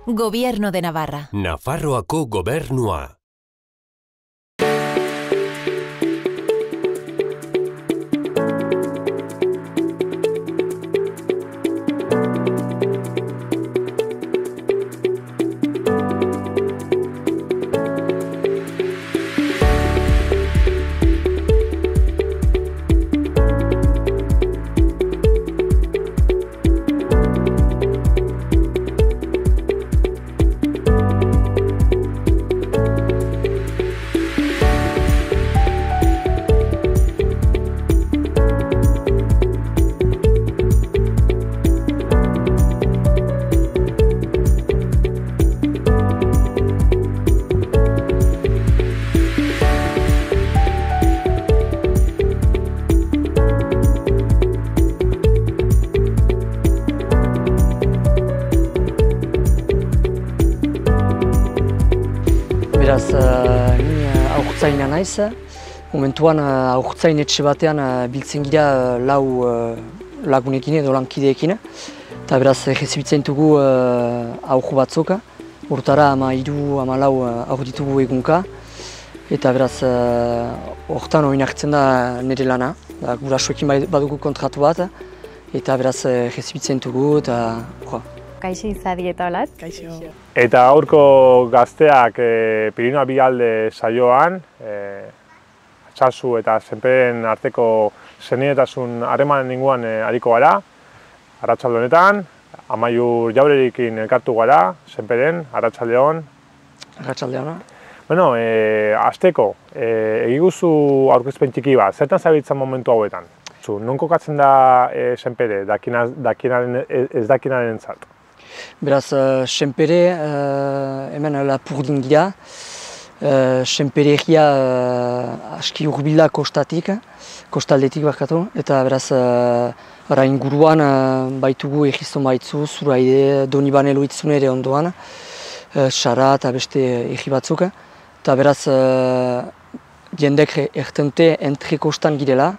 Gobierno de Navarra. Nafarroako gobernua. Beraz, ni aurtzaina naiz. Momentuan aurtzain etxe batean biltzen gira lau lagunekin edo lankideekin. Eta beraz, errezibitzen dugu aurro batzuk. Urtara 13-14 aur ditugu egunka. Eta beraz, hortan oinarritzen da nire lana. Gurasoekin badugu kontratu bat. Eta beraz, errezibitzen dugu eta Kaixo izadi eta holat. Kaixo. Eta aurko gazteak Pirinioa Bialde saioan, Atxasu eta Senperen arteko senidetasun harremanen inguruan ariko gara. Arratsalde honetan, Amaiur Jaurerekin elkartu gara, Senperen, arratsaldeon. Arratsaldeon. Bueno, hasteko, egiguzu aurkezpen txiki bat, zertan zabiltzan momentu hauetan? Non kokatzen da Senpere, ez dakinarentzat? Beraz, Senpere hemen Lapurdin gira. Senpere egia aski urbila kostaldetik barkatu. Eta beraz, inguruan baitugu egizton baitzu, Zuraide, Donibane loitzune ere ondoan, Sara eta beste egi batzuk. Eta beraz, jendek ertente entre kostan girela,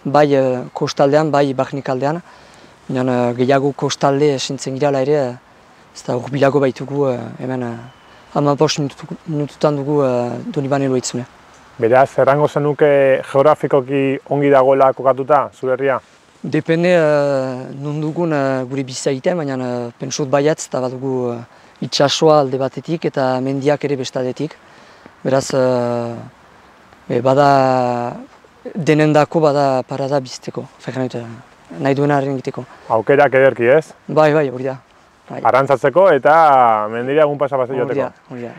bai kostaldean, bai barnikaldean. Gehiago kostalde esintzen girela ere, ez da urbilago baitugu hemen 15 minututan dugu Donibane loitzune. Beraz, errango zenuke geografikoki ongi dagoela kokatuta, zure herria? Depende non dugun gure bizia egiten, baina pentsot baiatz eta badugu itsasoa alde batetik eta mendiak ere bestadetik. Beraz, bada denendako bada parada bizteko, nahi duenaren egiteko. Aukerak ederki ez? Bai, hori da. Arrantzatzeko eta mendira egun pasa joteko. Hori da.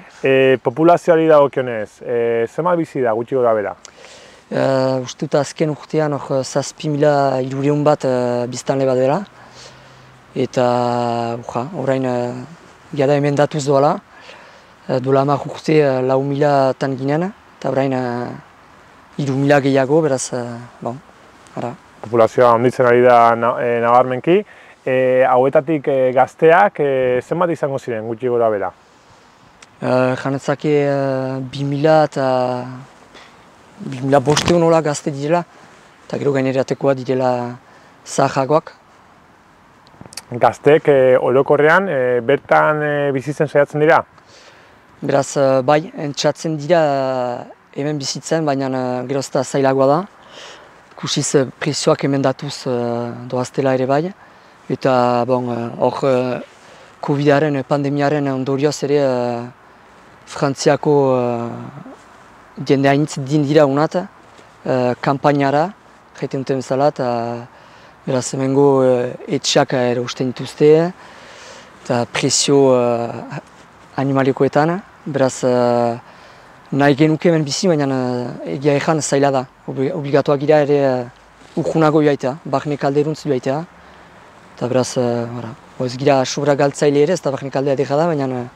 Populazioari dagokionez, zenbat bizi da gutxi gora bera? Uste dut azken urtean 7.300 bat biztanle bat dela. Eta orain jada hemen datuz doala. Dola 10 urte 4.000 ginen, eta orain 3.000 gehiago, beraz, ara. Populazioa onditzen ari da nabarmenki. Hauetatik gazteak zenbat izango ziren gutxi gora bera? Janetzake 2.000 eta 2.500 nola gazte direla, eta gero gaineratekoa direla zaharragoak. Gazteek orokorrean bertan bizitzen saiatzen dira? Beraz, bai, entzatzen dira hemen bizitzen, baina gerozta zailagoa da. Kusiz prezioak emendatuz doaztela ere bai. Eta hor Covidaren, pandemiaren ondorioz ere Frantziako jende hainitz din dira unat, kampainara, jaiten duten bezala, eta beraz hemengo etxeak ere usten dituzte, eta prezio animalikoetan, beraz nahi genuke hemen bizi, baina egia ezan zaila da. Obligatuak gira ere urgunago joaitea, barne kalderuntz joaitea. Eta beraz, ez gira sobra galtzaile ere, ez da barne kaldea deja da, baina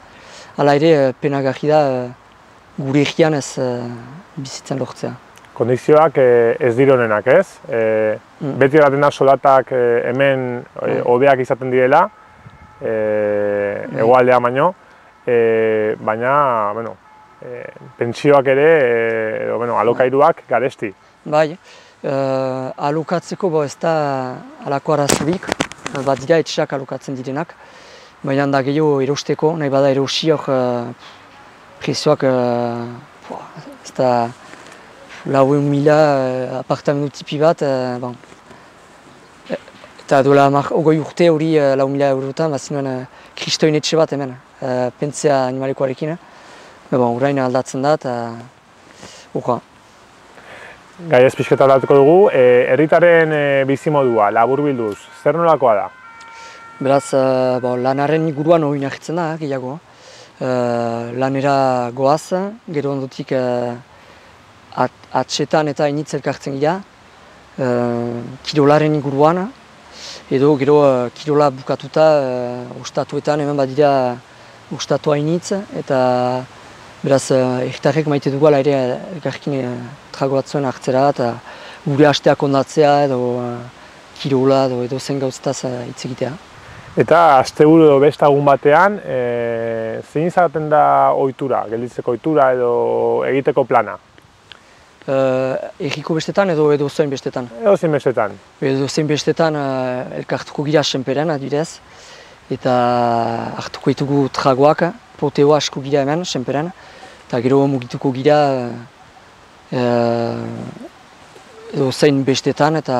hala ere penagarri da gure egian ez bizitzen lortzea. Kondizioak ez dironenak ez? Beti eraten da solatak hemen hobeak izaten direla, hegoaldea baino, baina, pentsioak ere, alokairuak garesti. Bai, alokatzeko ez da halako arazorik, bat dira etxeak alokatzen direnak, baina da gehiago erosteko, nahi bada erosi hor prezioak ez da 4.000 apartamentu tipi bat, eta dola 20 urte hori 4.000 eurotan, bazinuen kristoin etxe bat hemen, pentsea animalekoarekin, orain aldatzen da, eta urra. Gai ez pixketa aldatuko dugu, herritaren bizimodua, laburbilduz, zer nolakoa da? Beraz, lanaren inguruan hori nahitzen da, gehiago. Lanera goaz, gero ondotik atxetan eta initz elkartzen gira, kirolaren inguruan, edo gero kirola bukatuta ostatuetan, hemen badira ostatua initz, eta beraz, erritarrek maite dugula ere elkarrekin trago batzuen hartzera, eta gure hasteak ondatzea edo kirola edo zen gauzetaz hitz egitea. Eta asteburu edo beste egun batean, zein izaten da ohitura, gelditzeko ohitura edo egiteko plana? Erriko bestetan edo zein bestetan? Edo zein bestetan. Edo zein bestetan elkartuko gira senperen adibidez, eta hartuko ditugu tragoak, poteo asko gira hemen senperen, eta gero mugituko gira edo zein bestetan, eta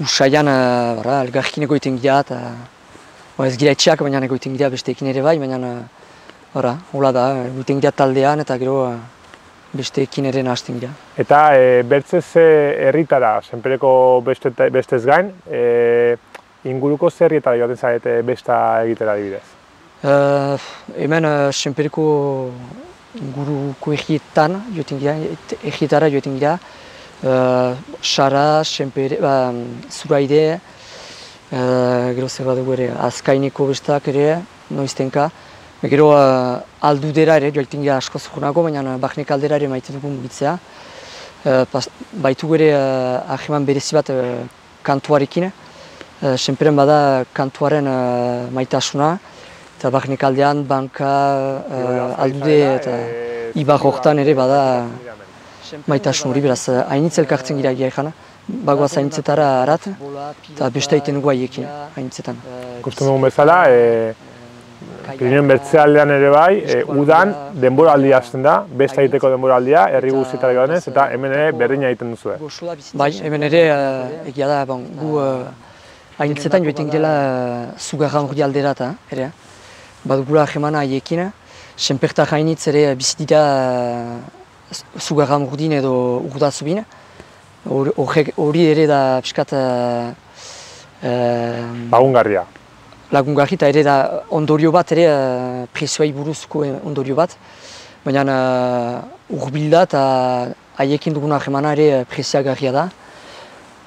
usaian elgarrekin egoiten gira, eta ez gira etxeak, baina egoiten gira besteekin ere bai, baina hola da, egoiten gira taldean, eta gero besteekin ere nahazten gira. Eta bertzez herritara, senpereko bestez gain, inguruko zer herrietara joaten zarete besta egitera adibidez? Hemen senpereko inguruko herrietara joaten gira, Sara, Senpere, Zuraide, gero zer bat dugu ere, Azkaineko bestak ere, noiztenka. Gero Aldudera ere, joaten gira asko zuhunago, baina Bahnek aldera ere maite dugu mugitzea. Baitugu ere ahiman berezi bat kantuarekin. Senperen bada kantuaren maitasuna, eta Bahnek aldean, Banka, Aldude eta Ibar hortan ere bada maitasun hori, beraz, hainitz elkartzen gira egia ezana. Bagoaz hainitzetara harat, eta beste egiten dugu haiekin, hainitzetan. Ikusten dugun bezala, Pirinioen bertzealdean ere bai, udan denboraldia hasten da, besta egiteko denboraldia, herri guztietara joanez, eta hemen ere berdina egiten duzue. Bai, hemen ere egia da, gu hainitzetan joiten girela Zugarran hori aldera ere. Badugula jemana haiekin, senpertar hainitz ere bizitira Zugarran urdin edo urdazubin. Hori ere da piskat lagungarria. Lagungarri eta ere da ondorio bat, ere prezioai buruzko ondorio bat. Baina urbilda eta haiekin dugun ahemana ere preziagarria da.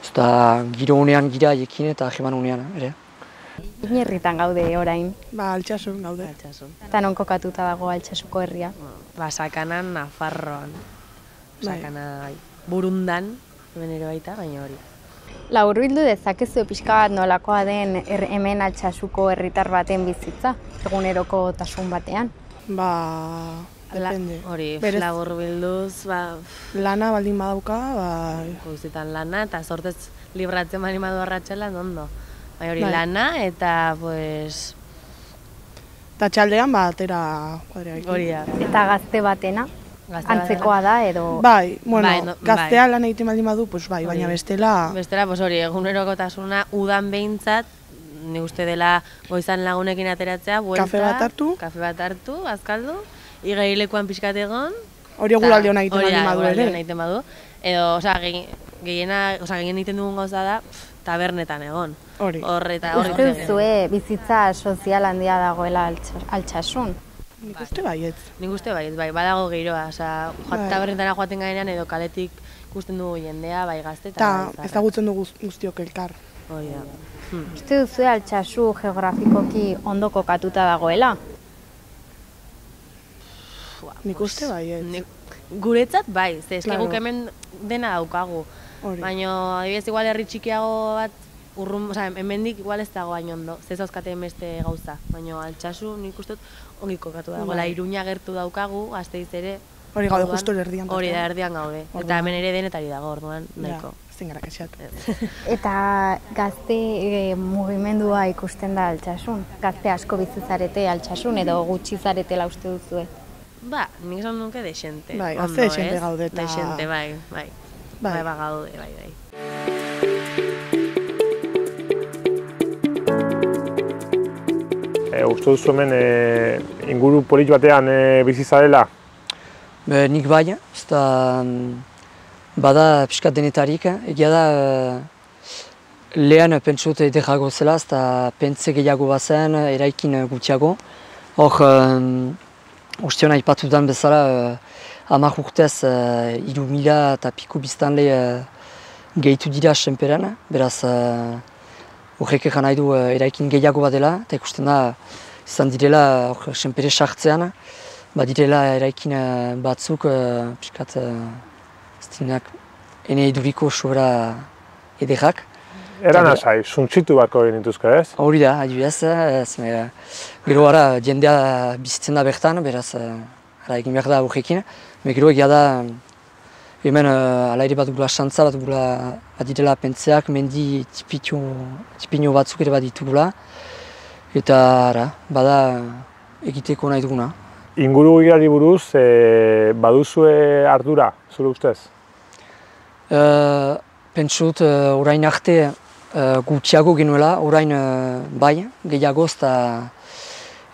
Eta giro honean gira haiekin eta aheman honean ere. Inerritan gaude orain. Altsasun gaude. Eta non kokatuta dago Altsasuko herria? Sakanan, Nafarroan. Sakana Burundan, hemen ere baita, baina hori. Laburbildu dezakezu pixka bat nolakoa den hemen Altsasuko herritar baten bizitza, eguneroko tasun batean? Depende. Hori, laburbilduz, lana baldin badauka, guztietan lana, eta sortez libratzen bali madu arratxelan, ondo. Bai hori lana, eta pues... Eta txaldean atera kuadrearekin. Hori da. Eta gazte batena? Antzekoa da edo... Bai, gaztea lan egiten baldin badu, baina bestela... Bestela, hori, egunerokotasuna udan behintzat, ni uste dela goizan lagunekin ateratzea, buelta... Kafe bat hartu, azkaldu, igerilekuan pixkat egon... Hori eguralde hona egiten baldin badu ere. Hori egiten badu. Edo, gehien egiten dugun gauza da, tabernetan egon. Hori. Uste duzue bizitza sozial handia dagoela Altsasun? Nik uste baietz. Nik uste baietz, bai, badago giroa. Tabernetara joaten garenean edo kaletik ikusten dugu jendea, bai gazte eta... Eta ezagutzen dugu guztiok elkar. Hori da. Uste duzue Altsasu geografikoki ondo kokatuta dagoela? Nik uste baietz. Guretzat bai, eske guk hemen dena daukagu. Baina, adibidez, igual herri txikiago bat, hemendik igual ez dago hain ondo, ez dauzkateen beste gauza. Baina Altsasu nik uste ongi kokatu dago. Iruña gertu daukagu, Gasteiz ere. Hori gaude justu erdian. Hori da erdian gaude. Eta hemen ere denetari dago, orduan nahiko. ezin gara kexatu. Eta gazte mugimendua ikusten da Altsasun? Gazte asko bizi zarete Altsasun edo gutxi zaretela uste duzue? Ba, nik esan nuke dexente. Bai, gazte dexente gaude eta... Dexente, bai. Bai, gaude, bai. Uste duzu hemen inguru polit batean bizi zarela? Nik bai, ez da bada pixkat denetarik. Egia da lehen pentsut ederago zela, ez da pentze gehiago bazen, eraikin gutxiago. Hor, ustean aipatudan bezala, 10 urtez 3.000 eta piko biztanle gehitu dira senperen, beraz horrek egan nahi du eraikin gehiago bat dela, eta ikusten da izan direla senpere sartzean, badirela eraikin batzuk pixkat zinak ene iduriko sobra ederrak. Eran asai, suntzitu bako genituzke ez? Hori da, adibidez, gero ara jendea bizitzen da bertan, beraz egin behar da horrekin. Gero egia da hemen ala ere bat dugula xantza, bat dugula badirela pentzeak, mendi tipino batzuk ere bat ditugula. Eta ara, bada egiteko nahi duguna. Inguru girari buruz, baduzue ardura, zure ustez? Pentsut orain arte gutxiago genuela, orain bai, gehiagoz, eta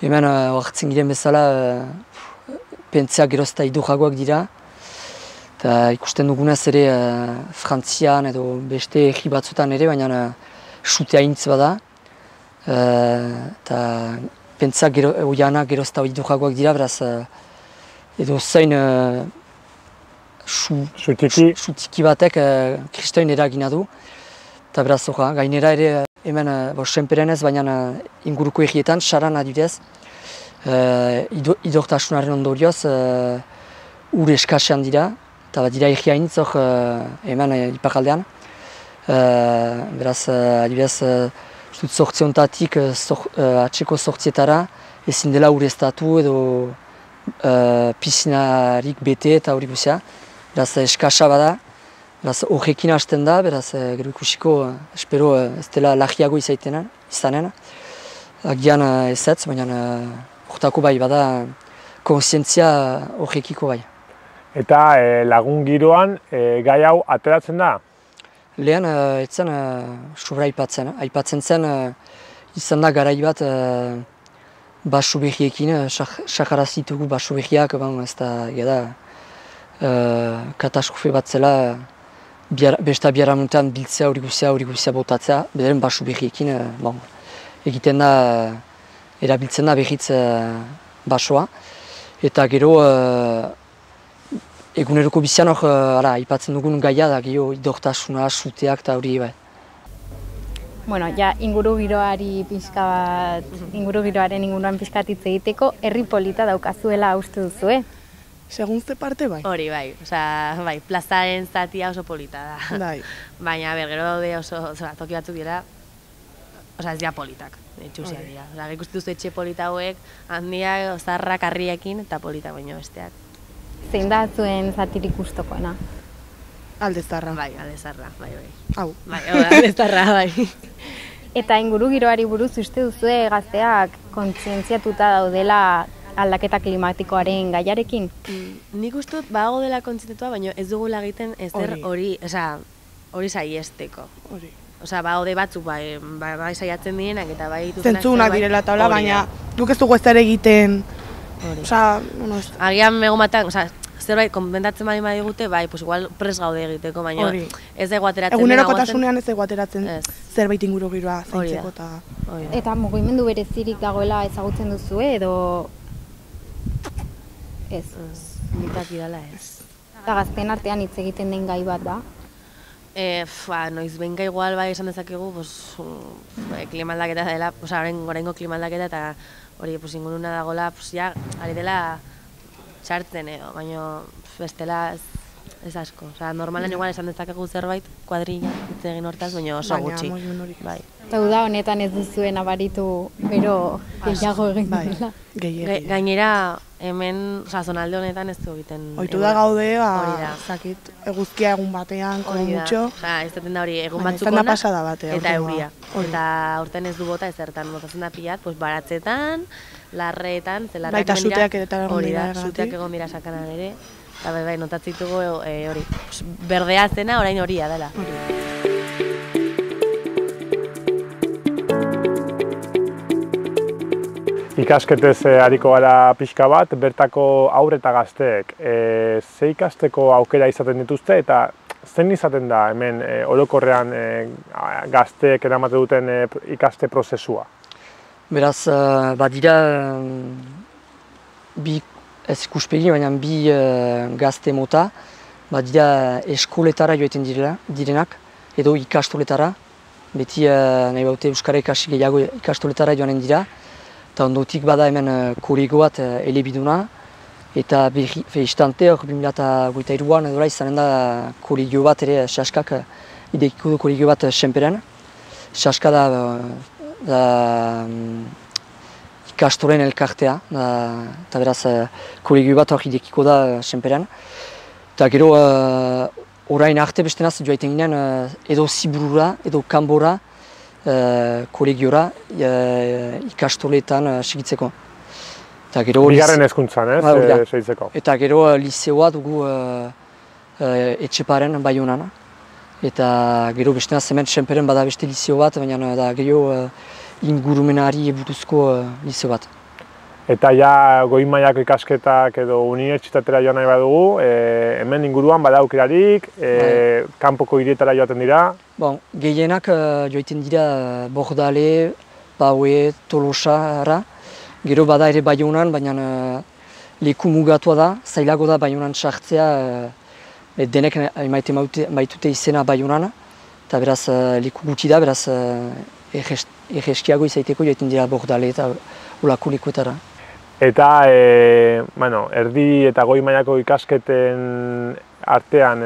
hemen hartzen giren bezala pentzeak gerozta idurragoak dira. Eta ikusten dugunez ere Frantzian edo beste egi batzutan ere, baina sutea intz bada. Eta pentzeak oianak gerozta idurragoak dira, beraz edo zein sutiki batek kristoin eragina du. Eta beraz, gainera ere hemen senperen ez, baina inguruko egietan, saran adibidez, idortasunaren ondorioz ur eskasean dira, eta dira egia hainitz hemen iparaldean. Beraz, adibidez, zortziontatik atseko zortzietara ezin dela ureztatu edo pisinarik bete eta hori guzia. Beraz, eskasa bada, beraz, horrekin hasten da, beraz, gero ikusiko, espero ez dela lagiago izanen. Agian ezetz, baina horretako bai, bada konsientzia horrekiko bai. Eta lagun giroan gai hau ateratzen da? Lehen, etzen sobra aipatzen zen, izan da garai bat baso behiekin, sakarazitugu baso behiak, ez da, katastrofe bat zela, besta biharamuntan biltzea hori guzia botatzea, bedaren baso behiekin, egiten da, erabiltzen da behitz basoa. Eta gero, eguneroko bizian hor, aipatzen dugun gaia da, gehiago idortasuna, suteak eta hori bai. Bueno, ja inguru giroaren inguruan pixkat hitz egiteko, herri polita daukazuela uste duzue? Segun ze parte bai. Hori bai, bai, plazaren zatia oso polita da. Bai. Baina, gero daude oso, toki batzuk dira, ez dira politak, etxusiak dira. Ikusten duzu etxe polita hauek, handiak, zarrak, harriekin eta polita baino besteak. Zein da zuen zatirik gustokoena? Aldezarra. Bai, Aldezarra, bai. Hau. Bai, Aldezarra, bai. Eta inguru giroari buruz uste duzue gazteak kontzientziatuta daudela aldaketa klimatikoaren gaiarekin? Nik uste dut bago dela kontzientziatua, baina ez dugula egiten ezer hori saiesteko. Hori. Baude batzuk bai saiatzen direnak eta bai zentzunak direla taula, baina duk ez dugu ez ere egiten. Agian megomatan, zerbait konbentatzen bali badigute, bai, igual pres gaude egiteko, baina ez dago ateratzen. Egunerokotasunean ez dago ateratzen zerbait inguru giroa zaintzeko eta... Eta mugimendu berezirik dagoela ezagutzen duzue edo... Ez. Nitak idala ez. Eta gazteen artean hitz egiten den gai bat da? Noiz benka igual bai esan dezakegu, klimaldaketa dela, oraingo klimaldaketa eta hori inguruna dagoela, ari dela txartzen edo, baina bestela ez asko. Osa, normalan igual esan dezakegu zerbait, kuadrilla, hitz egin hortaz, baina oso gutxi. Bai. Eta uda honetan ez duzuen abaritu, bero gehiago egin dela. Gainera, hemen, osa, zonalde honetan ez du egiten. Oitu da gaude, zakit, eguzkia egun batean, como mucho. Osa, ez duten da hori, egun batzuk ona, pasada batea, eta euria. Eta urten ez du bota ezertan, botatzen da pilat, pues baratzetan, larreetan, zelarrak baita suteak suteak egon dira sakanan ere. Eta bai, notatzitugu hori, berdea zena orain horia dela. Ikasketez hariko gara pixka bat, bertako haur eta gazteek. Ze ikasteko aukera izaten dituzte eta zein izaten da hemen orokorrean gazteek eramaten duten ikaste prozesua? Beraz, badira bi ez ikuspegi, baina bi gazte mota, badira eskoletara joeten direnak, edo ikastoletara. Beti nahi baute euskara ikasi gehiago ikastoletara joanen dira. Eta ondotik bada hemen kolego bat elebiduna, eta istante hor 2023an edola izanen da kolegio bat ere, Saskak idekiko du kolegio bat Senperen. Saska da ikastolen elkartea, eta beraz kolegio bat hor idekiko da Senperen. Eta gero orain arte bestenaz joaiten ginen edo Ziburura, edo Kanbora, kolegiora ikastoletan segitzeko. Bigarren hezkuntzan, segitzeko. Eta gero liseoa dugu Etxeparen Baionan. Eta gero bestenaz hemen Senperen bada beste liseo bat, baina da gero ingurumenari buruzko liseo bat. Eta ja goi mailako ikasketak edo unibertsitatera joan nahi badugu, hemen inguruan bada aukerarik, kanpoko hirietara joaten dira. Gehienak joaten dira Bordale, Baue, Tolosara. Gero bada ere Baionan, baina leku mugatua da, zailago da Baionan sartzea, denek emaiten baitute izena Baionan. Eta beraz leku guti da, beraz erreskiago izaiteko joaten dira Bordale eta olako lekuetara. Eta erdi eta goi mailako ikasketen artean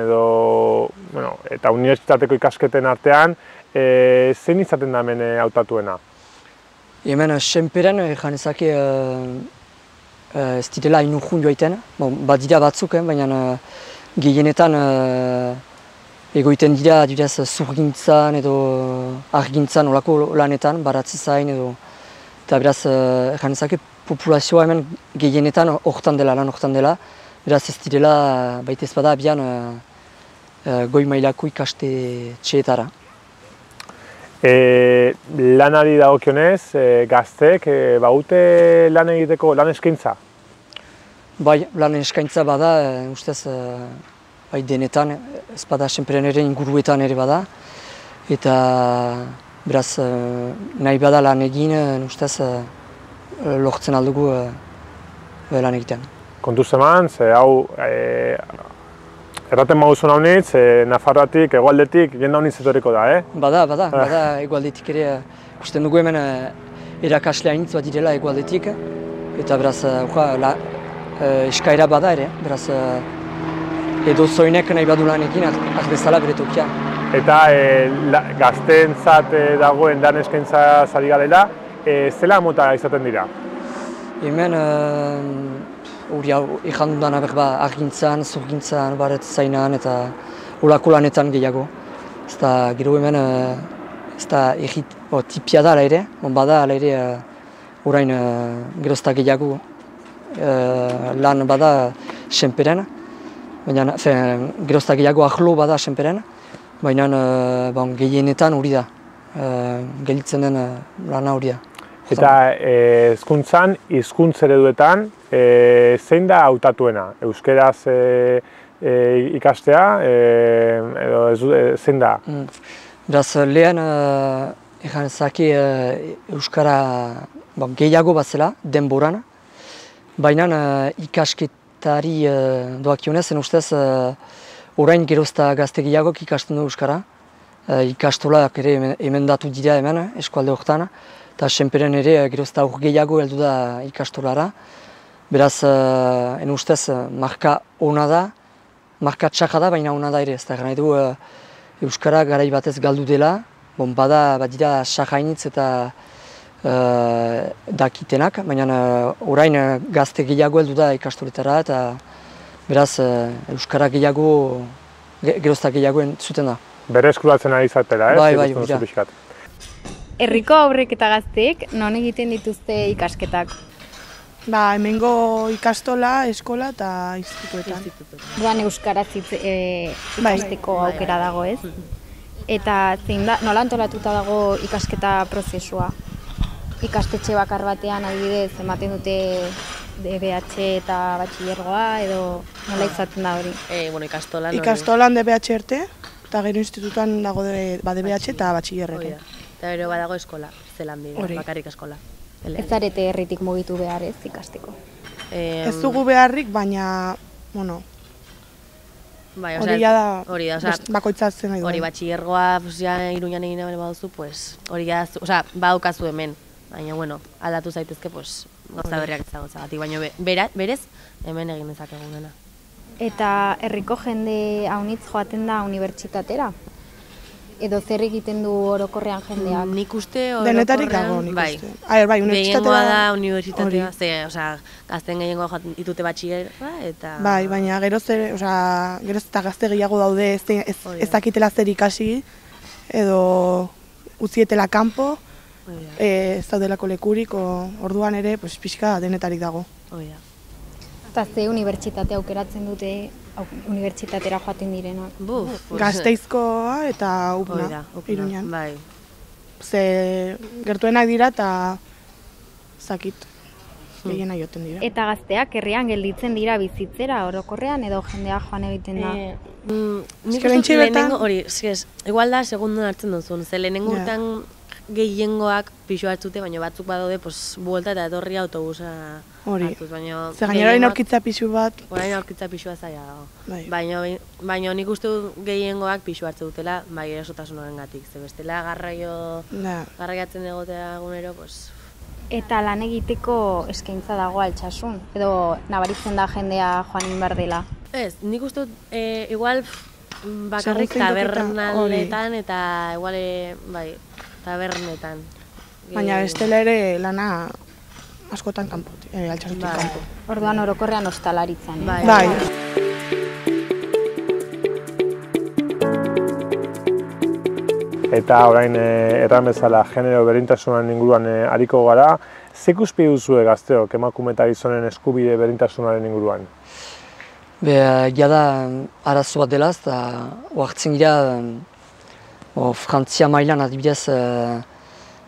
eta unibertsitateko ikasketen artean, zein izaten da hemen hautatuena? Hemen Senperen janezake ez direla inurjun joaiten, badira batzuk, baina gehienetan egoiten dira adibidez zurgintzan edo argintzan olako lanetan, baratze zain edo. Eta beraz janezake populazioa hemen gehienetan hortan dela, lan hortan dela. Beraz ez direla baita ez bada abian goi mailako ikaste txeetara. Lanari dagokionez, gazteek baute lan egiteko lan eskaintza? Bai, lan eskaintza bada, ustez denetan, ez bada Senperen ere inguruetan ere bada. Eta beraz nahi bada lan egin, ustez lortzen aldugu lan egiten. Kontuz eman, hau erraten maguzun hau nitz, Nafarroatik, hegoaldetik, jende hau nitz etorriko da, Bada, hegoaldetik ere, ikusten dugu hemen erakaslea nitz bat direla hegoaldetik, eta beraz, eskaira bada ere, beraz, edo zoinek nahi badu lan egin, bezala bere tokia. Eta gazteentzat dagoen lan eskaintza zari galela, zela mota izaten dira? Hemen, hori ezan dudana berba argintzan, zurgintzan, baret zainan eta olako lanetan gehiago. Ez da gero hemen, ez da tipia da ala ere, bada ala ere orain gerozta gehiago lan bada Senperen, baina gerozta gehiago ahlo bada Senperen, baina gehienetan hori da, gelditzen den lana hori da. Eta hezkuntzan, hizkuntz ereduetan, zein da hautatuena? Euskeraz ikastea, edo zein da? Beraz, lehen ezake euskara gehiago bat zela, denboran, baina ikasketari doakionez, ustez orain gerozta gazte gehiagok ikasten du euskara. Ikastolak ere emendatu dira hemen, eskualde horretan, eta Senperen ere gerozta aur gehiago heldu da ikastolara. Beraz, ustez, marka ona da, marka txarra da, baina ona da ere, ez da, nahi du Euskara garai batez galdu dela, badira sahainitz eta dakitenak, baina orain gazte gehiago heldu da ikastoletara eta beraz Euskara gehiago, gerozta gehiago entzuten da. Bere eskuratzen ari zatela, ez? Bai, bera. Herriko haurrek eta gazteek non egiten dituzte ikasketak? Hemengo ikastola, eskola eta institutuetan. Duan euskaraz ikasteko aukera dago, ez? Eta nola antolatuta dago ikasketa prozesua? Ikastetxe bakar batean adibidez ematen dute DBH eta batxilergoa edo nola izaten da hori? Ikastolan DBH erte eta gero institutuan dago DBH eta batxilerreko. Eta gero badago eskola, zelan bide, bakarrik eskola. Ez zarete herritik mugitu behar ez ikasteko? Ez dugu beharrik, baina, hori da bakoitzatzen nahi du. Hori batxilergoa, Iruñan egin nahi baduzu, hori da, badaukazu hemen. Baina, aldatu zaitezke, gauza berriak ezagutzeagatik, baina berez, hemen egin dezakegu dena. Eta herriko jende haunitz joaten da unibertsitatera? Edo zer egiten du orokorrean jendeak? Nik uste orokorrean, denetarik dago, nik uste. Gehiengoa da unibertsitatea, gazten gehiengoa joaten ditute batxilerra, eta... Bai, baina geroz eta gazte gehiago daude ez dakitela zer ikasi, edo utzietela kanpo, ez daudelako lekurik, orduan ere pixka denetarik dago. Eta ze unibertsitate aukeratzen dute unibertsitatera joaten direnak? Gazteizkoa eta UPNA, Iruñan. Ze gertuenak dira eta zakit, gehiena joten dira. Eta gazteak herrian gelditzen dira bizitzera orokorrean edo jendea joan egiten da? Nik uste lehenengo hori, igual da segundun hartzen duzun, ze lehenengo urtean gehiengoak pixu hartzute, baina batzuk badaude buelta eta etorri autobusa hartuz. Ze gainera orain aurkitza pixu bat. Orain aurkitza pixua zaila dago. Baina nik uste dut gehiengoak pixu hartze dutela, bai erosotasunaren gatik. Ze bestela garraiatzen egotea egunero, Eta lan egiteko eskaintza dago Altsasun? Edo nabaritzen da jendea joan behar dela? Ez, nik uste dut, igual bakarrik tabernaletan eta igual, tabernetan. Baina bestela ere lana askotan kanpo, Altsasutik kanpo. Orduan orokorrean ostalaritzan. Bai. Eta orain erran bezala genero berdintasunan inguruan ariko gara, ze ikuspegi duzue gazteok emakume eta gizonen eskubide berdintasunaren inguruan? Jada arazo bat dela, eta oartzen gira Frantzia mailan adibidez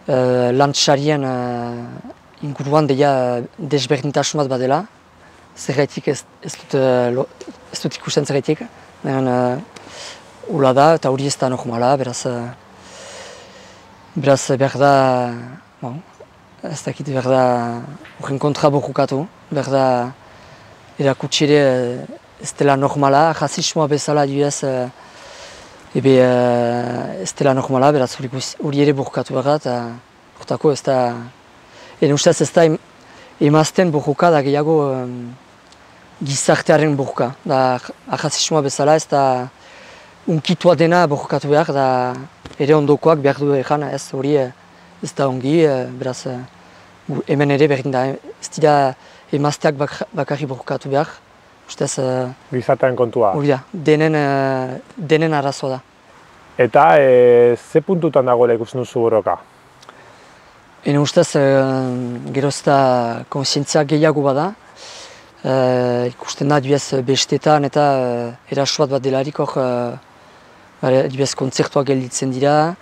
lantxarien inguruan deia desberdintasun bat badela. Zergaitik ez dut ikusten zergaitik. Ula da eta hori ez da normala, beraz behar da, ez dakit behar da horren kontra borrukatu, behar da erakutsi ere ez dela normala, rasismoa bezala adibidez ez dela normala, beraz hori ere borrukatu behar da, eta horretako ez da, ustez ez da emazten borruka da gehiago gizartearen borruka, da rasismoa bezala ez da unkitua dena borrukatu behar, da ere ondokoak behar du egan, ez hori ez da ongi, beraz hemen ere berdin da, ez dira emazteak bakarri borrukatu behar, ustez... Gizartearen kontua. Hori da, denen arazoa da. Eta ze puntutan dagoela ikusten duzu borroka? Ene ustez gerozta konsientzia gehiago bada, ikusten da adibidez bestetan eta eraso bat delarik hor adibidez kontzertuak gelditzen dira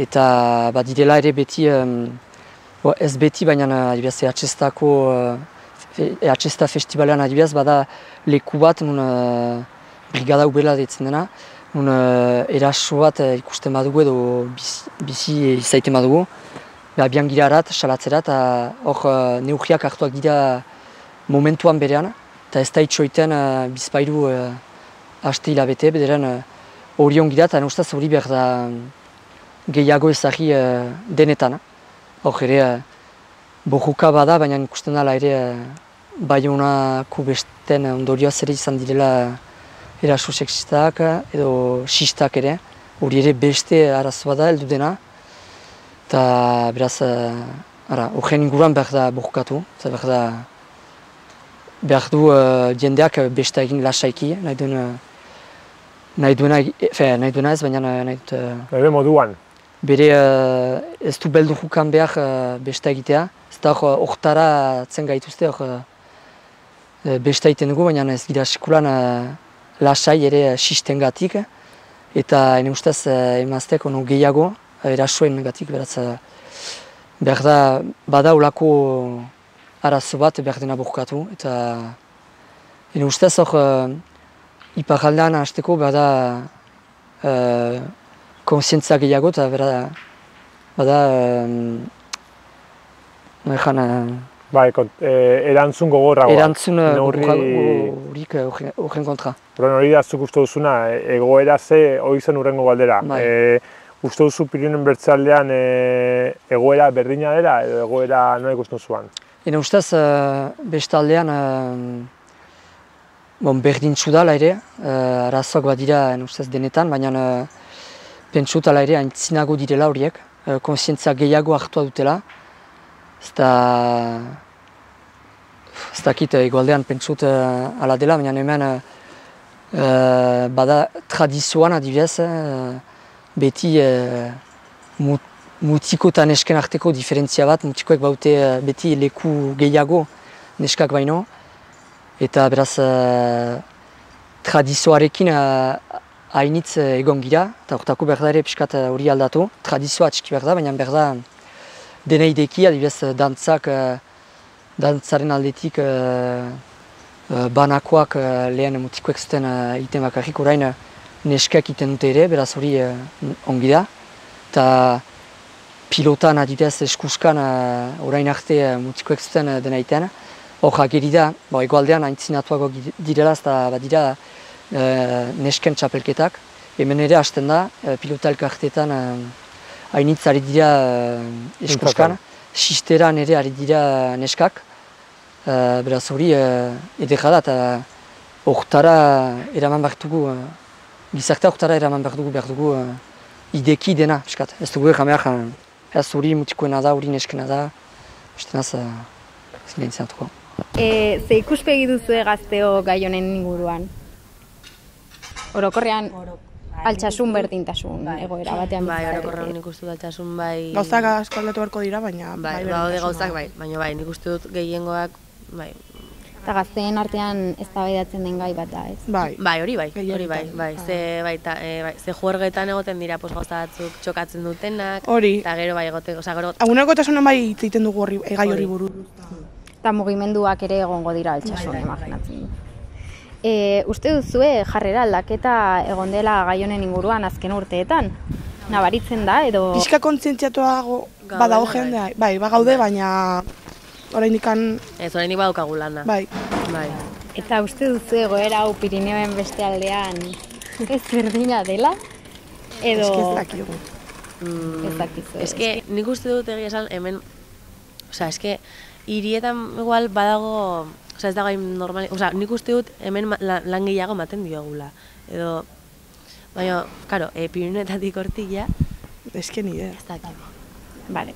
eta badirela ere beti, ez beti baina adibidez EHZ festivalean adibidez bada leku bat brigada ubela deitzen dena, eraso bat ikusten badugu edo bizi izaiten badugu, abian gira arat, salatzerat, hor neurriak hartuak dira momentuan berean, eta ez da itxoiten bizpairu haste hilabete, bederen hori ongira, eta ustaz hori behar da gehiago ezagri denetan. Hor ere borruka bada, baina ikusten dela ere Baionako besten ondorioaz ere izan direla eraso sexistak edo xistak ere. Hori ere beste arazoa da heldu dena. Eta beraz, horren inguruan behar da borkatu. Behar du jendeak beste egin lasaiki, nahi duena ez, baina nahi dut... Bere moduan? Bere ez du beldurukan behar beste egitea. Ez da hortara atzen gaituzte, beste egiten dugu, baina ez gira sekulan lasai ere sistengatik. Eta ene ustez emazteak ono gehiago erasoen gatik, beraz behar da bada olako arazo bat behar dena borkatu. Eta ene ustez iparaldean hasteko behar da konsientzia gehiago eta bada erantzun gogorragoa. Erantzun horik horren kontra. Hori da zuk uste duzuna, egoera ze hori zen urrengo galdera. Uste duzu Pirinioen bertzealdean egoera berdina dela edo egoera nola ikusten zuan? Ene ustez bestaldean berdintzu dala ere, arazoak badira ene ustez denetan, baina pentsut ala ere aintzinago direla horiek, konsientzia gehiago hartua dutela. Ez dakit egoaldean pentsut ala dela, baina hemen bada tradizioan adibidez, beti mutiko eta nesken arteko diferentzia bat, mutikoek baute beti leku gehiago neskak baino. Eta beraz tradizioarekin hainitz egon gira, eta horretako behar da ere pixkat hori aldatu. Tradizioa txiki behar da, baina behar da dena ideki, adibidez dantzaren aldetik banakoak lehen mutikoek zuten egiten bakarrik, orain neskak egiten dute ere, beraz hori ongi da. Eta pilotan adibidez eskuskan orain arte mutikoek zuten dena egiten. Hor ageri da, egoaldean aintzinatuago direla, eta badira nesken txapelketak. Hemen ere hasten da, pilota elkarteetan hainitz ari dira eskuskan. Sisteran ere ari dira neskak. Beraz hori edera da, eta horretara eraman behar dugu, gizartea horretara eraman behar dugu ideki dena, piskat. Ez dugu errameak, ez hori mutikoena da, hori neskena da, bestenaz zingaintzenatuko. Ze ikuspegi duzu gazteo gai honen inguruan? Orokorrean altsasun berdintasun egoera batean. Bai, orokorrean nik uste dut altsasun bai... Gauzak asko aldatu beharko dira, baina... Bai, daude gauzak bai, baina bai, nik uste dut gehiengoak, bai... Eta gazteen artean eztabaidatzen den gai bat da, ez? Bai, hori bai. Ze juergetan egoten dira gauza batzuk txokatzen dutenak, eta gero bai egoteko, Egunerokotasunen bai hitz egiten dugu gai hori buruz. Eta mugimenduak ere egongo dira altsasun, imaginatzen du. Uste duzue jarrera aldaketa egon dela gai honen inguruan azken urteetan? Nabaritzen da, edo... Pixka kontzientziatuago badago jendea, bai, bagaude, baina oraindik ez, oraindik badaukagu lana. Bai. Eta uste duzu egoera hau Pirinioen beste aldean ez berdina dela? Edo... Ez dakigu. Ez dakizu. Ez nik uste dut egia esan hemen... Osa, hirietan igual badago... Osa, ez dago normal... Osa, nik uste dut hemen lan gehiago ematen diogula. Edo... Baina, karo, Pirinioetatik hortik ja... Ez que ni idea. Ez dakigu. Vale.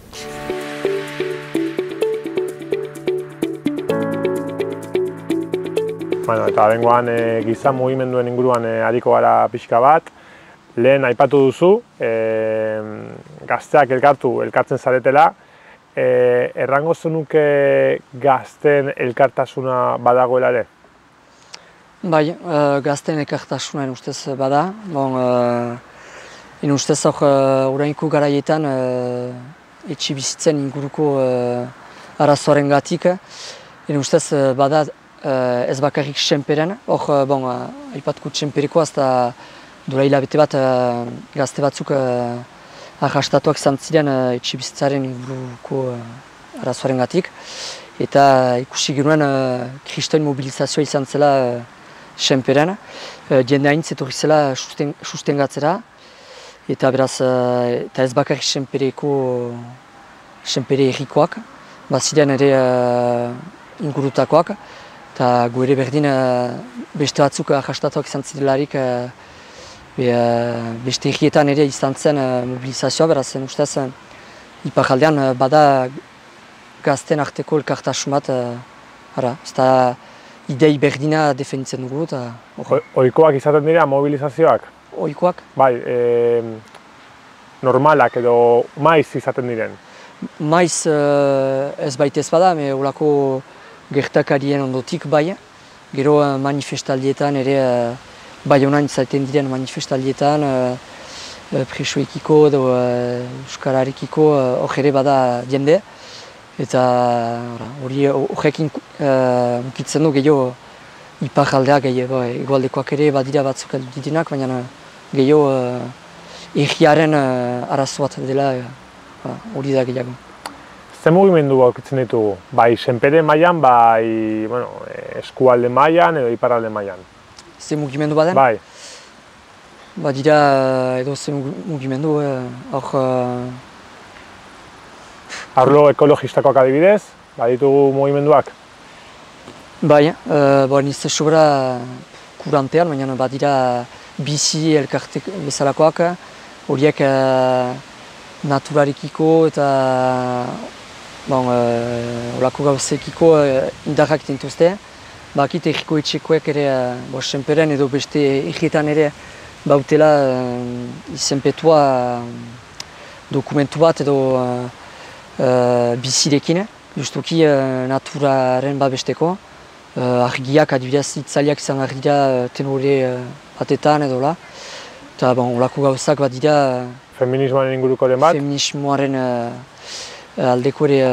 Eta bengoan giza mugimenduen inguruan ariko gara pixka bat. Lehen aipatu duzu, gazteak elkartzen zaretela. Errango zenuke gazten elkartasuna badagoela ere? Bai, gazten elkartasuna ustez bada. Ustez orainko garaietan etxe bizitzen inguruko arazoaren gatik. Ustez bada ez bakarrik senperen, aipatuko senperikoa, eta dura hilabete bat gazte batzuk arrastatuak izan ziren etxe bizitzaren inguruko arazoaren gatik. Eta ikusi genuen kristoen mobilizazioa izan zela senperen, jende haintz etorri zela sustengatzera, eta beraz, eta ez bakarrik senpere errikoak, baziren ere ingurutakoak, eta gu ere berdin beste batzuk arrastatuak izan zidelarik beste egietan ere izan zen mobilizazioa, beraz ustez iparraldean bada gazten arteko elkartasun bat, ez da idei berdina defenditzen dugu. Ohikoak izaten dira mobilizazioak? Ohikoak? Bai, normalak edo maiz izaten diren? Maiz ez baita ez bada, olako gertakarien ondotik bai. Gero manifestaldietan ere, bai honan izaten diren manifestaldietan, presoekiko edo euskararekiko hor ere bada jende. Eta horrekin ukitzen du gehiago iparraldeak, egualdekoak ere badira batzuk direnak, baina gehiago egiaren arazo bat dela hori da gehiago. Ze mugimendu ukitzen ditugu? Bai senpere mailan, bai eskualde mailan edo iparralde mailan? Ze mugimendu baden? Bai. Badira edo ze mugimendu, arlo ekologistakoak adibidez, baditugu mugimenduak? Bai, niz sobra kurantean, baina badira bizi elkarte bezalakoak, horiek naturarekiko eta olako gauzekiko indarrak dituzte. Bakit egiko etxekoek ere senperen edo beste egietan ere bautela izenpetua dokumentu bat edo bizirekin, justuki naturaren babesteko. Argiak adibidez itzaliak izan behar dira tenore batetan edo la. Eta olako gauzak bat dira... Feminismoaren ingurukoren bat? Feminismoaren aldeko ere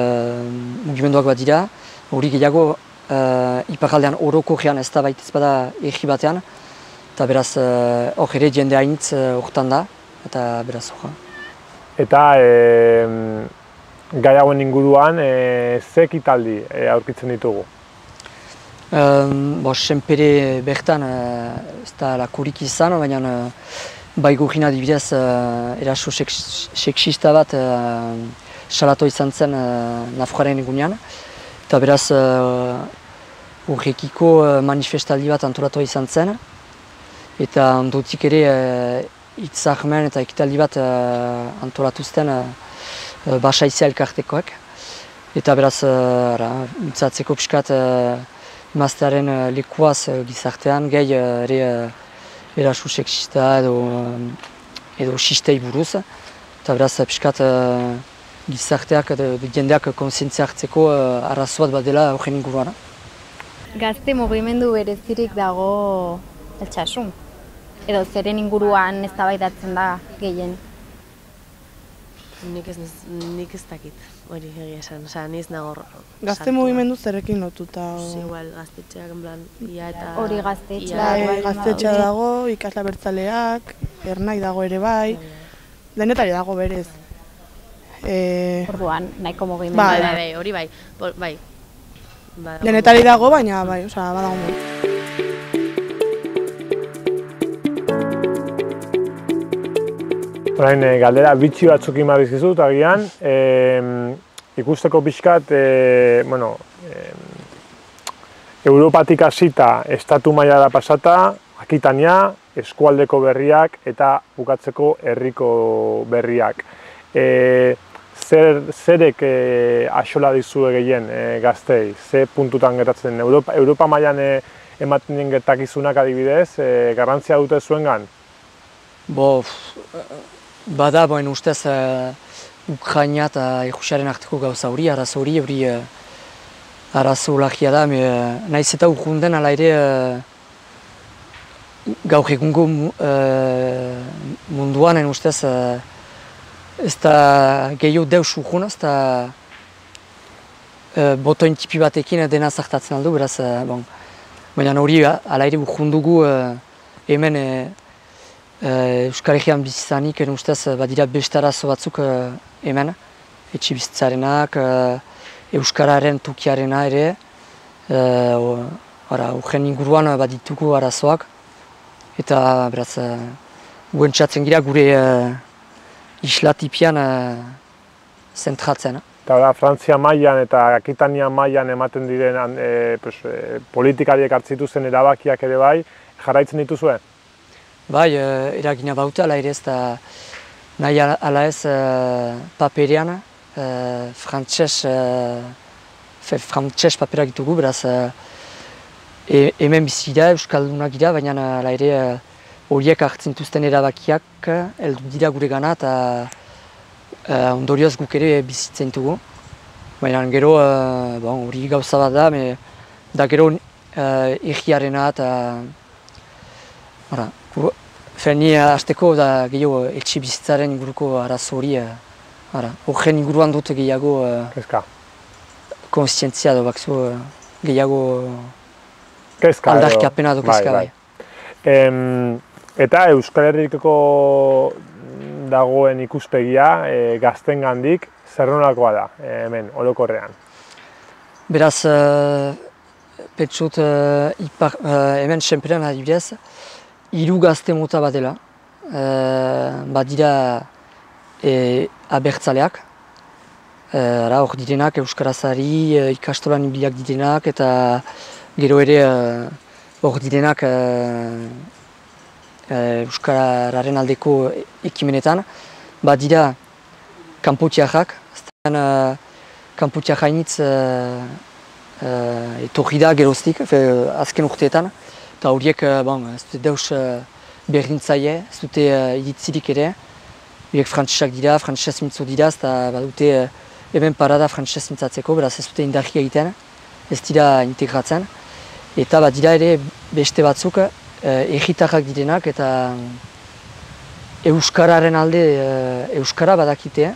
mugimenduak bat dira. Hori gehiago iparraldean orokorrean ez da baita ez bada egi batean. Eta beraz hor ere jende hainitz horretan da. Eta beraz hor. Eta gai hauen inguruan ze ekitaldi aurkitzen ditugu? Senpere bertan ez da lakurik izan, baina bai gurin adibidez eraso seksista bat salatu izan zen Nafarroaren egunean. Eta beraz horrekiko manifestaldi bat antolatu izan zen. Eta ondotik ere hitzarmen eta ekitaldi bat antolatu zen Basaizia elkartekoak. Eta beraz mintzatzeko pixkat emaztearen lekuaz gizartean, gehi ere eraso seksista edo sistei buruz. Eta beraz pixkat gizarteak edo jendeak konsientzia hartzeko arazo bat dela horren inguruan. Gazte mugimendu berezirik dago Altsasun. Edo zeren inguruan eztabaidatzen da gehien. Nik ez dakit, hori egia esan, niz nagor... Gazte mugimendu zerekin lotuta? Igual, gaztetxeak, en plan, ia eta... Hori gaztetxeak. Gaztetxea dago, ikasla bertzaleak, ernai dago ere bai, denetari dago berez. Orduan, nahiko mugimendu. Bai, hori bai, bai. Denetari dago, baina bai, badago mu. Orain, galdera bitxi batzuk imarrizizut, agian, ikusteko pixkat, Europatik hasita estatu mailara pasata, Akitania, eskualdeko berriak eta bukatzeko herriko berriak. Zerek axola dizue gehien gaztei? Ze puntutan gertatzen? Europa mailan ematen den gertakizunak adibidez, garrantzia dute zuengan? Bada, ustez Ukraina eta Errusiaren arteko gauza hori, arazo hori arazo lagia da, nahiz eta urrunden ala ere gaur egungo munduan, ustez ez da gehiago deus urrun, ez da botoin tipi batekin dena zartatzen aldu, beraz, baina hori ala ere urrun dugu hemen Euskal Herrian bizizanik, ustez, badira beste arazo batzuk hemen, etxibizitzarenak, Euskararen tukiarena ere, horren inguruan baditugu arazoak, eta beraz, guentzatzen gira gure islatipian zentratzen. Eta da, Frantzia mailan eta Akitania mailan ematen diren politikariek hartzituzten erabakiak ere bai, jarraitzen dituzue? Bai, eragina baute, ala ere ez da nahi ala ez paperean, frantses paperak ditugu, beraz hemen bizi dira, euskaldunak dira, baina ala ere horiek hartzen dituzten erabakiak heldu dira gure gana eta ondorioz guk ere bizitzen dugu. Baina gero hori gauza bat da, da gero egiarena eta ni hasteko da gehiago etxe bizitzaren inguruko arazo hori, horren inguruan dut gehiago konsientzia edo bakzu gehiago aldarkapena edo kezka bai. Eta Euskal Herriko dagoen ikuspegia gaztengandik zer nolakoa da hemen orokorrean? Beraz, pentsut hemen senperan adibidez, 3 gazte mota bat dela, badira abertzaleak, hor direnak euskarazari ikastolan ibiliak direnak eta gero ere hor direnak euskararen aldeko ekimenetan, badira kanpotiarrak, kanpotiar hainitz etorri da geroztik, azken urteetan, eta horiek ez dute deus berdintzaile, ez dute iritzirik ere, horiek frantsesak dira, frantsesez mintzo dira, eta badute hemen parada frantsesez mintzatzeko, beraz ez dute indarrik egiten, ez dira integratzen, eta badira ere beste batzuk egitarrak direnak eta euskararen alde euskara badakite,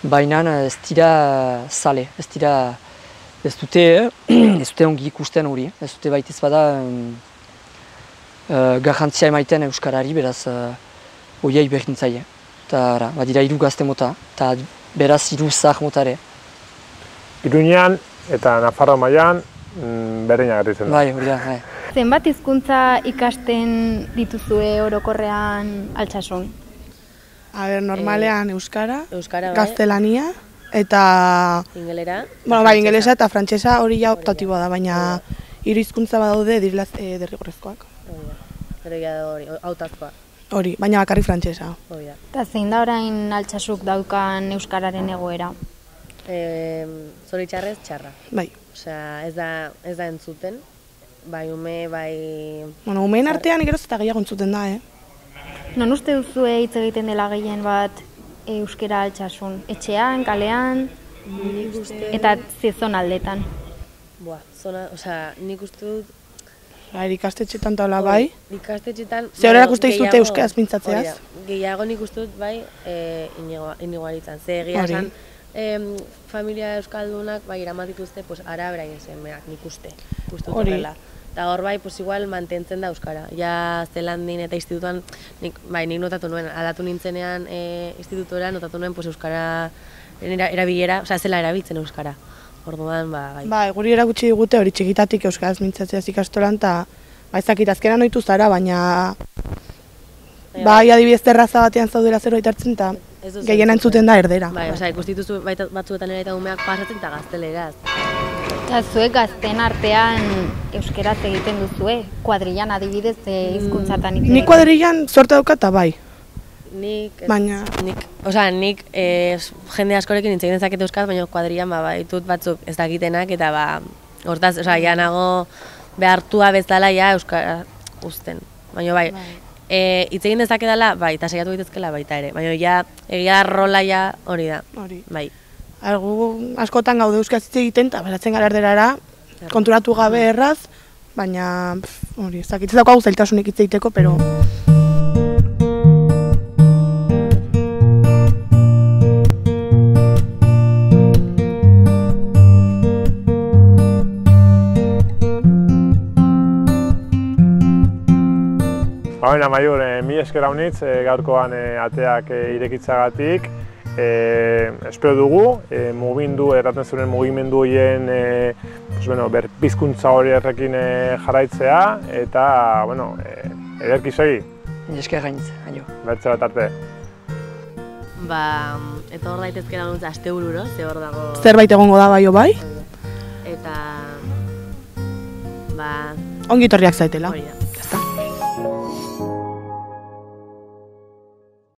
baina ez dira zale, ez dute ongi ikusten hori, ez dute baitiz bada garrantzia emaiten euskarari, beraz horiei berdintzaile. Eta badira 3 gazte mota, eta beraz 3 zahar motare. Iruñean eta Nafarroa mailan berdina gertatzen da. Bai, hori da. Zenbat hizkuntza ikasten dituzue orokorrean Altsasun? Normalean euskara, gaztelania eta ingelesa eta frantsesa hori ja optatiboa da, baina 3 hizkuntza badaude derrigorrezkoak. Hautazkoa. Hori, baina bakarrik frantsesa. Eta zein da orain Altsasuk daukan euskararen egoera? Zoritxarrez txarra. Bai. Osea, ez da entzuten, bai ume, bai... Umeen artean geroz eta gehiago entzuten da, Non uste duzue hitz egiten dela gehien bat euskara Altsasun? Etxean, kalean, eta zezon aldetan? Nik uste dut... Ikastetxetan taula bai. Ikastetxetan... Ze horrenak uste izute euskaraz mintzatzeaz? Gehiago nik uste dut bai inigoaritzan. Ze egia esan familia euskaldunak bai eramat dituzte araberain semeak nik uste. Horrela. Eta hor bai, igual mantentzen da euskara. Ja Zelandin eta institutuan, nik notatu nuen, aldatu nintzenean institutora, notatu nuen euskara erabilera, zela erabiltzen euskara. Orduan, bai. Bai, guri erakutsi digute hori txikitatik euskaraz mintzatzeaz ikastolan, eta ezakit azkenan ohitu zara, baina bai adibidez terraza batean zaudela zerbait hartzen, eta gehiena entzuten da erdera. Bai, ikustituzu batzuetan ere eta umeak pasatzen eta gazteleraz. Eta zuek gazten artean euskaraz egiten duzue, kuadrillan adibidez hizkuntzatan hitz egiten. Nik kuadrillan sorte daukata bai. Nik jende askorekin hitz egiten zaket euskaraz, baina kuadrillan ditut batzuk ez dakitenak eta hortaz, ja nago behartua bezala ja euskara uzten. Baina bai, hitz egin dezakedala, bai, eta saiatu daitezkela baita ere, baina ja egia rola ja hori da. Bai. Gu askotan gaude euskaraz hitz egiten eta beratzen gara erderara, konturatu gabe erraz, baina hori, ez dakit ez daukagu zailtasunik hitz egiteko, pero... Amaiur, mi esker haunitz, gaurkoan ateak irekitzagatik. Espero dugu, mugindu, erraten zuen mugimendu horien berpizkuntza horiekin jarraitzea, eta, ederki segi. Mi esker gainitz, aio. Bertze bat arte. eta hor daitezkera nuntza astebururo, ze hor dago... Zerbait egongo da bai o bai? Eta... Ongi etorriak zaitela. Hori da.